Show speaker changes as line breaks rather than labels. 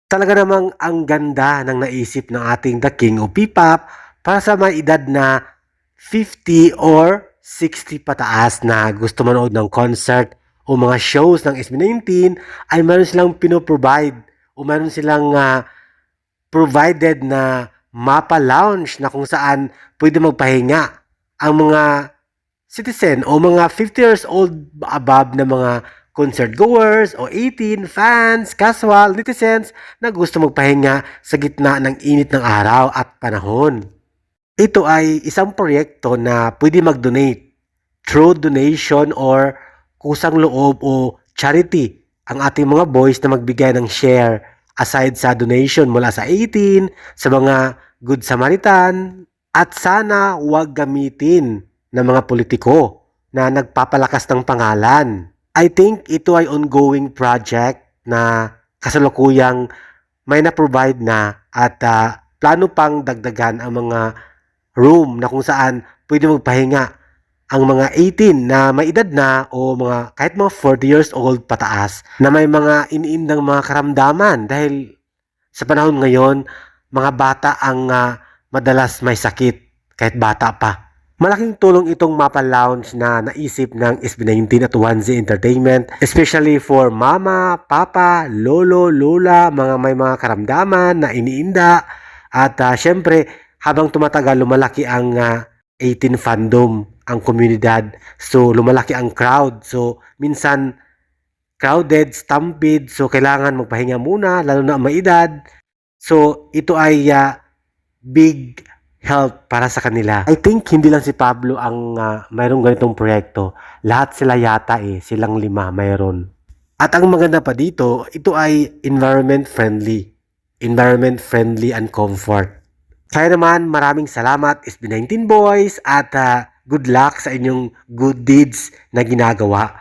Talaga namang ang ganda ng naisip ng ating The King o P-pop para sa mga edad na 50 or 60 pataas na gusto manood ng concert o mga shows ng SB19 ay meron silang pinoprovide o meron silang provided na Mapa Lounge na kung saan pwede magpahinga ang mga citizen o mga 50 years old above na mga concert goers o 18 fans, casual, netizens na gusto magpahinga sa gitna ng init ng araw at panahon. Ito ay isang proyekto na pwede mag-donate through donation or kusang loob o charity ang ating mga boys na magbigay ng share aside sa donation mula sa 18, sa mga Good Samaritan, at sana huwag gamitin ng mga politiko na nagpapalakas ng pangalan. I think ito ay ongoing project na kasalukuyang may na-provide na at plano pang dagdagan ang mga room na kung saan pwede magpahinga ang mga 18 na may edad na o mga kahit mga 40 years old pataas na may mga iniindang mga karamdaman dahil sa panahon ngayon mga bata ang madalas may sakit kahit bata pa. Malaking tulong itong Mapa Lounge na naisip ng SB19 at 1Z Entertainment, especially for mama, papa, lolo, lola, mga may mga karamdaman na iniinda. At syempre, habang tumatagal, lumalaki ang 18 fandom, ang komunidad. So, lumalaki ang crowd. So, minsan, crowded, stampede. So, kailangan magpahinga muna, lalo na ang may edad. So, ito ay big help para sa kanila. I think hindi lang si Pablo ang mayroong ganitong proyekto. Lahat sila yata silang 5 mayroon. At ang maganda pa dito, ito ay environment friendly. Environment friendly and comfort. Kaya naman maraming salamat SB19 Boys at good luck sa inyong good deeds na ginagawa.